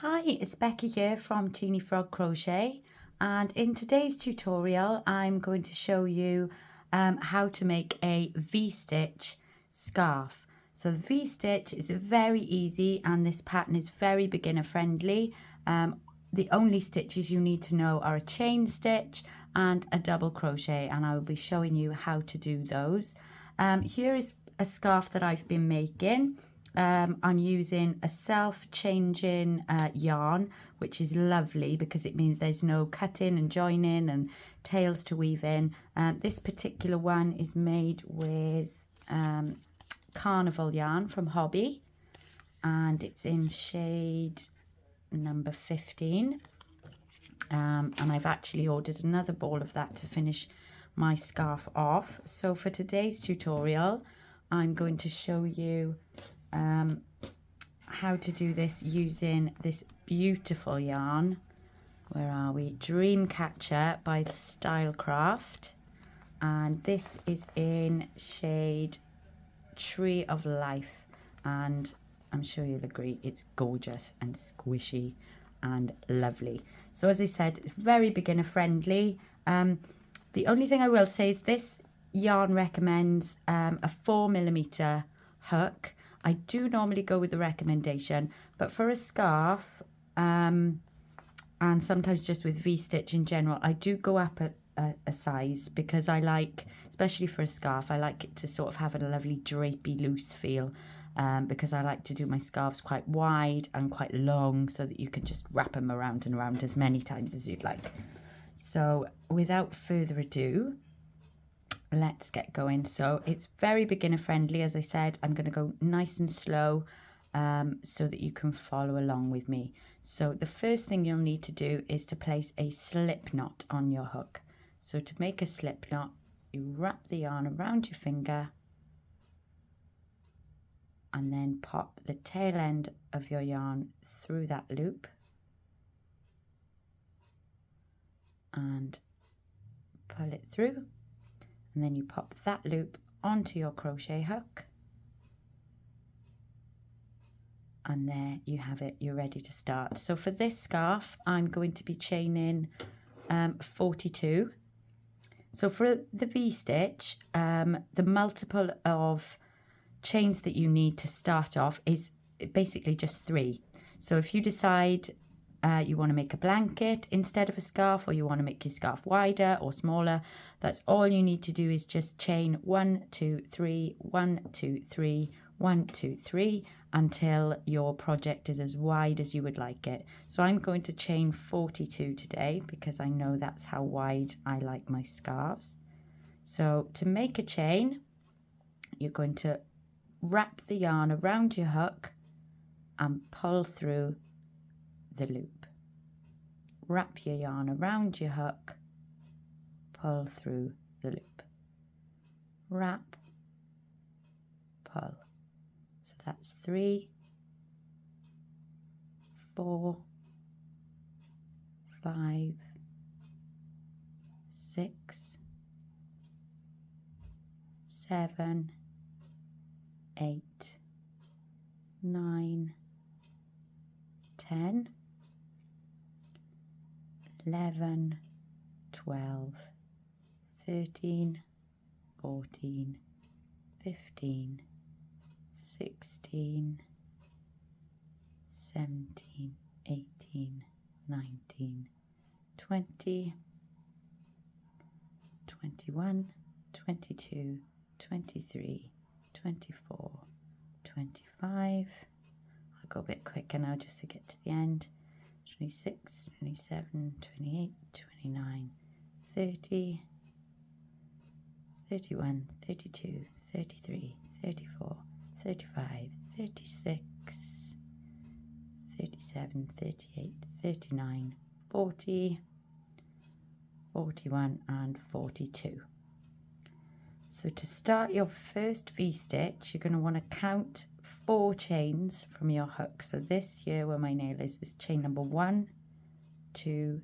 Hi, it's Becky here from Teeny Frog Crochet, and in today's tutorial I'm going to show you how to make a V-stitch scarf. So the V-stitch is very easy and this pattern is very beginner friendly. The only stitches you need to know are a chain stitch and a double crochet, and I will be showing you how to do those. Here is a scarf that I've been making. I'm using a self-changing yarn, which is lovely because it means there's no cutting and joining and tails to weave in. This particular one is made with Carnival yarn from Hobby, and it's in shade number 15. And I've actually ordered another ball of that to finish my scarf off. So for today's tutorial, I'm going to show you how to do this using this beautiful yarn. Where are we? Dreamcatcher by Stylecraft, and this is in shade Tree of Life, and I'm sure you'll agree it's gorgeous and squishy and lovely. So as I said, it's very beginner friendly. The only thing I will say is this yarn recommends a 4mm hook. I do normally go with the recommendation, but for a scarf and sometimes just with V-stitch in general, I do go up a size because I like, especially for a scarf, I like it to sort of have a lovely drapey loose feel, because I like to do my scarves quite wide and quite long so that you can just wrap them around and around as many times as you'd like. So without further ado, let's get going. So it's very beginner friendly. As I said, I'm going to go nice and slow so that you can follow along with me. So the first thing you'll need to do is to place a slip knot on your hook. So to make a slip knot, you wrap the yarn around your finger and then pop the tail end of your yarn through that loop and pull it through. And then you pop that loop onto your crochet hook, and there you have it, you're ready to start. So for this scarf I'm going to be chaining 42. So for the V-stitch, the multiple of chains that you need to start off is basically just 3. So if you decide you want to make a blanket instead of a scarf, or you want to make your scarf wider or smaller, that's all you need to do is just chain 1 2 3 1 2 3 1 2 3 until your project is as wide as you would like it. So I'm going to chain 42 today because I know that's how wide I like my scarves. So to make a chain, you're going to wrap the yarn around your hook and pull through the loop. Wrap your yarn around your hook, pull through the loop. Wrap, pull. So that's 3, 4, 5, 6, 7, 8, 9, 10, 11, 12, 13, 14, 15, 16, 17, 18, 19, 20, 21, 22, 23, 24, 25. I'll go a bit quicker now just to get to the end. 26, 27, 28, 29, 30, 31, 32, 33, 34, 35, 36, 37, 38, 39, 40, 41 and 42. So to start your first V-stitch, you're going to want to count 4 chains from your hook. So this here where my nail is chain number 1, 2,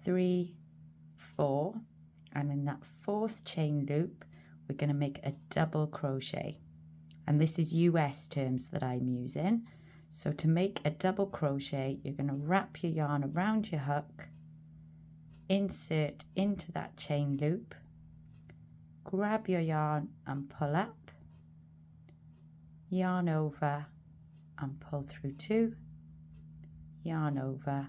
3, 4, and in that 4th chain loop we're going to make a double crochet, and this is US terms that I'm using. So to make a double crochet, you're going to wrap your yarn around your hook, insert into that chain loop, grab your yarn and pull up, yarn over and pull through 2, yarn over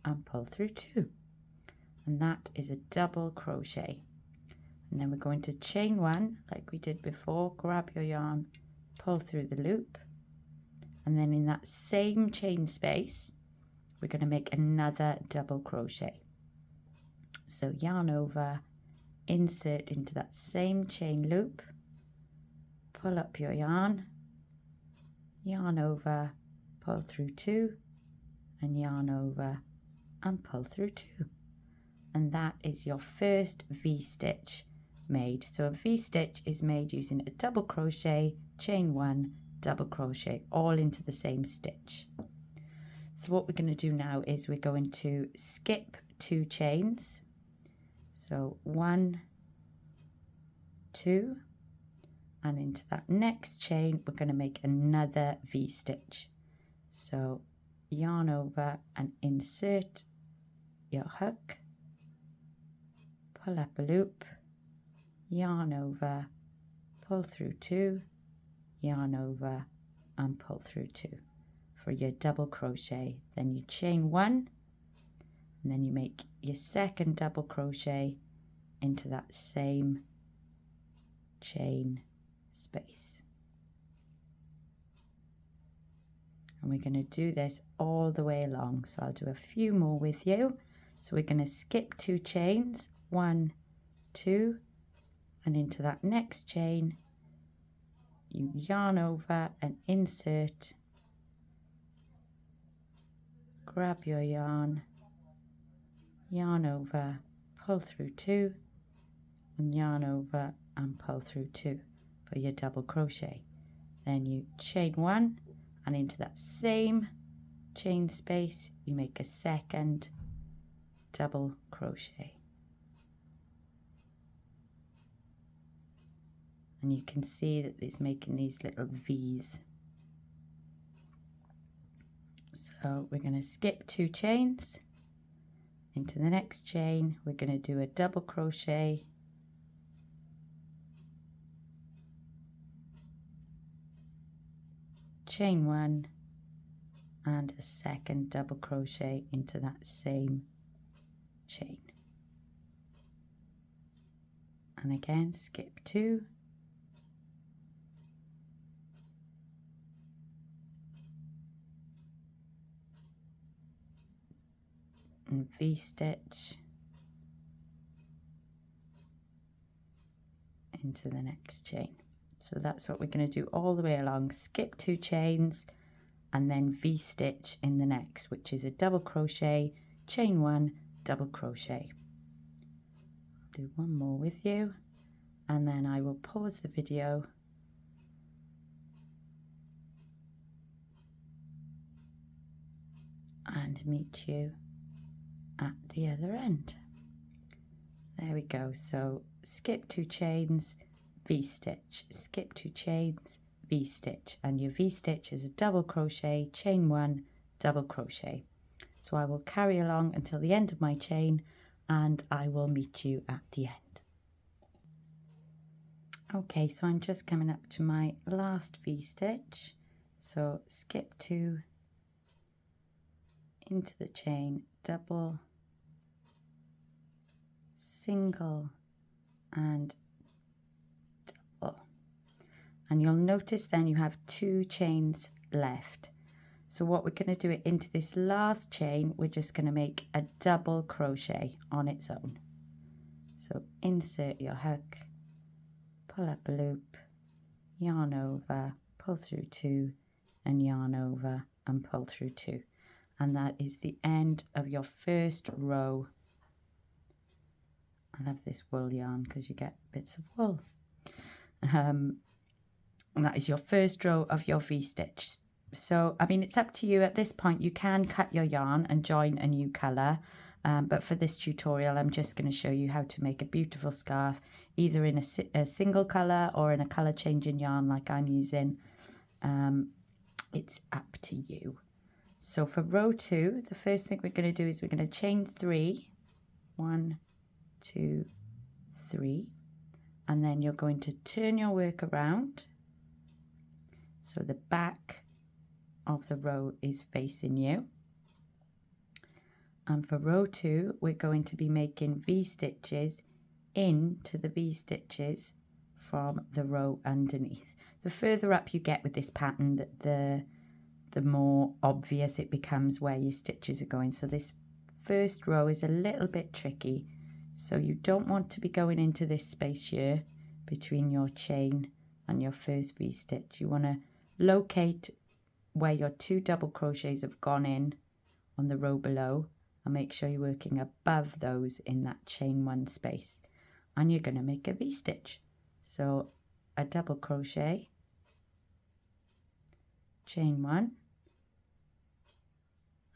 and pull through 2, and that is a double crochet. And then we're going to chain 1 like we did before, grab your yarn, pull through the loop, and then in that same chain space we're going to make another double crochet. So yarn over, insert into that same chain loop, pull up your yarn, yarn over, pull through 2, and yarn over and pull through 2, and that is your first V-stitch made. So a V-stitch is made using a double crochet, chain 1, double crochet, all into the same stitch. So what we're going to do now is we're going to skip 2 chains. So 1, 2, and into that next chain we're going to make another V-stitch. So yarn over and insert your hook, pull up a loop, yarn over, pull through 2, yarn over and pull through 2 for your double crochet. Then you chain 1, and then you make your second double crochet into that same chain space. And we're going to do this all the way along, so I'll do a few more with you. So we're going to skip 2 chains, 1, 2, and into that next chain you yarn over and insert, grab your yarn, yarn over, pull through 2, and yarn over and pull through 2 for your double crochet. Then you chain 1, and into that same chain space you make a second double crochet, and you can see that it's making these little V's. So we're going to skip 2 chains, into the next chain we're going to do a double crochet, chain 1, and a second double crochet into that same chain, and again skip 2, and V-stitch into the next chain. So that's what we're going to do all the way along. Skip 2 chains and then V-stitch in the next, which is a double crochet, chain 1, double crochet. I'll do one more with you and then I will pause the video and meet you at the other end. There we go. So skip 2 chains, V-stitch, skip 2 chains, V-stitch, and your V-stitch is a double crochet, chain 1, double crochet. So I will carry along until the end of my chain and I will meet you at the end. Okay, so I'm just coming up to my last V-stitch. So skip 2, into the chain, double, single and double, and you'll notice then you have 2 chains left. So what we're going to do it into this last chain, we're just going to make a double crochet on its own. So insert your hook, pull up a loop, yarn over, pull through 2, and yarn over and pull through 2, and that is the end of your first row. I love this wool yarn because you get bits of wool. And that is your first row of your V-stitch. So, I mean, it's up to you at this point. You can cut your yarn and join a new colour. But for this tutorial, I'm just going to show you how to make a beautiful scarf, either in a single colour or in a colour changing yarn like I'm using. it's up to you. So for row 2, the first thing we're going to do is we're going to chain 3, 1, 2, 3, and then you're going to turn your work around so the back of the row is facing you. And for row 2, we're going to be making V-stitches into the V-stitches from the row underneath. The further up you get with this pattern, the more obvious it becomes where your stitches are going. So this first row is a little bit tricky. So you don't want to be going into this space here between your chain and your first V-stitch. You want to locate where your 2 double crochets have gone in on the row below, and make sure you're working above those in that chain 1 space, and you're going to make a V-stitch. So a double crochet, chain 1,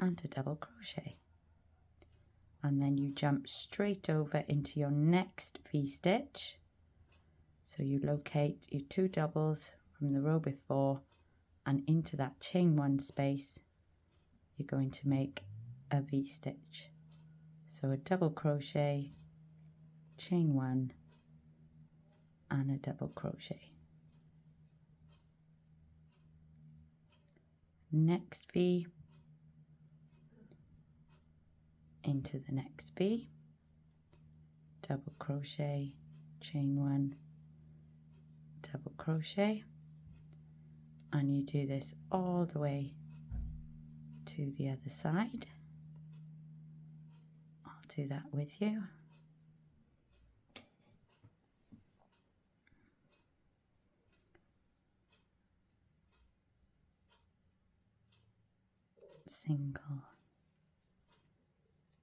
and a double crochet, and then you jump straight over into your next V-stitch. So you locate your 2 doubles from the row before, and into that chain 1 space you're going to make a V-stitch. So a double crochet, chain 1, and a double crochet. Next V, into the next V, double crochet, chain 1, double crochet, and you do this all the way to the other side. I'll do that with you. Single,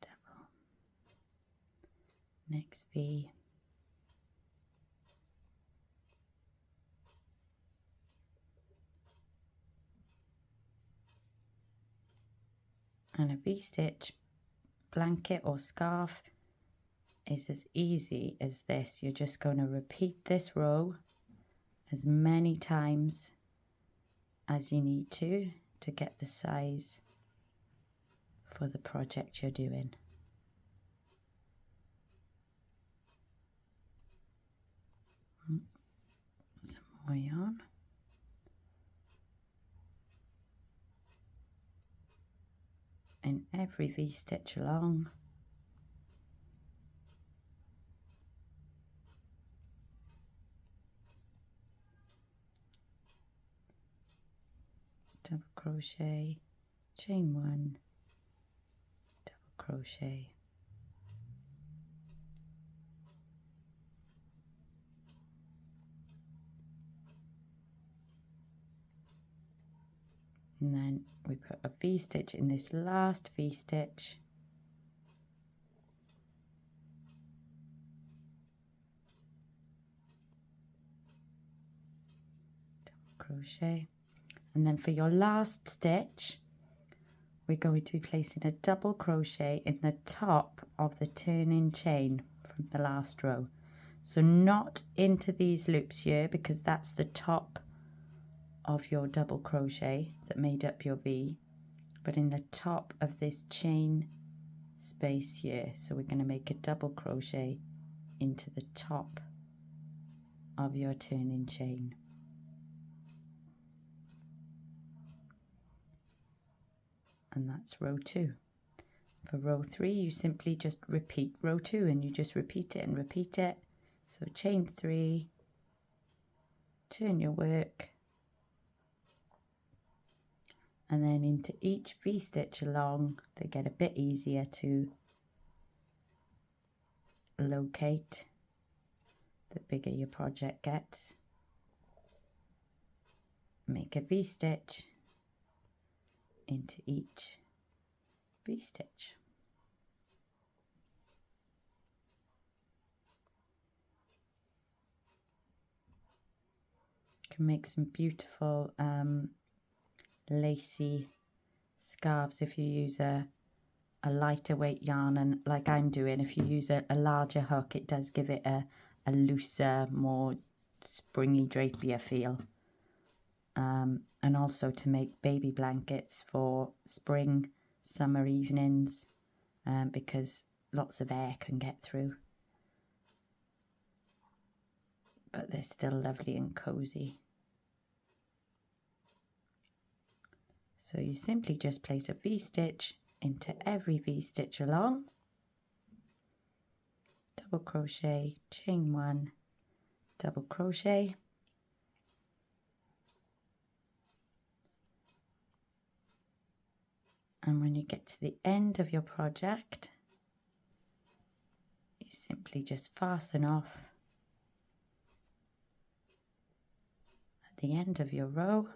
double, next V, and a V-stitch blanket or scarf is as easy as this. You're just going to repeat this row as many times as you need to get the size for the project you're doing. Some more yarn. In every V-stitch along. Double crochet, chain 1, double crochet, and then we put a V-stitch in this last V-stitch, double crochet, and then for your last stitch we're going to be placing a double crochet in the top of the turning chain from the last row. So not into these loops here, because that's the top of your double crochet that made up your V, but in the top of this chain space here. So we're going to make a double crochet into the top of your turning chain. And that's row 2. For row 3 you simply just repeat row 2, and you just repeat it and repeat it. So chain 3, turn your work, and then into each V-stitch along. They get a bit easier to locate the bigger your project gets. Make a V-stitch into each V-stitch. You can make some beautiful lacy scarves if you use a lighter weight yarn, and like I'm doing, if you use a larger hook, it does give it a looser, more springy, drapier feel. and also to make baby blankets for spring, summer evenings, because lots of air can get through. But they're still lovely and cozy. So you simply just place a V-stitch into every V-stitch along, double crochet, chain 1, double crochet, and when you get to the end of your project, you simply just fasten off at the end of your row.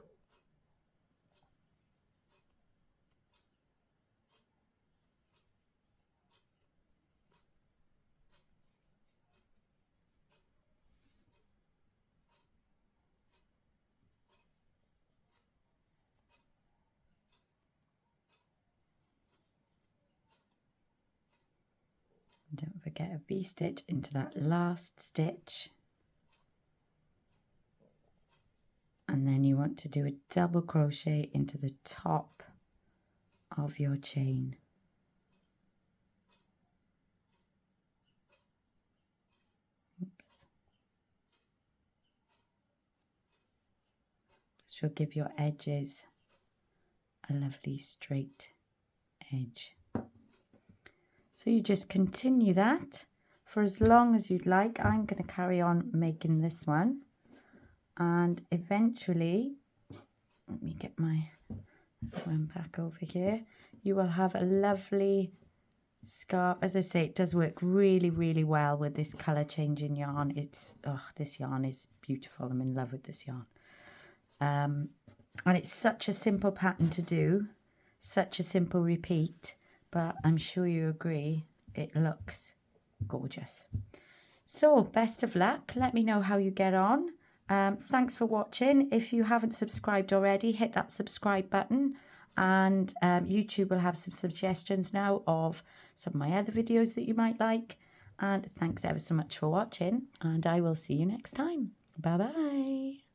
Don't forget a V-stitch into that last stitch, and then you want to do a double crochet into the top of your chain. Oops. Which will give your edges a lovely straight edge. So you just continue that for as long as you'd like. I'm going to carry on making this one, and eventually, let me get my one back over here, you will have a lovely scarf. As I say, it does work really, really well with this colour changing yarn. This yarn is beautiful. I'm in love with this yarn. And it's such a simple pattern to do, such a simple repeat, but I'm sure you agree it looks gorgeous. So best of luck. Let me know how you get on. Thanks for watching. If you haven't subscribed already, hit that subscribe button, and YouTube will have some suggestions now of some of my other videos that you might like. And thanks ever so much for watching, and I will see you next time. Bye bye.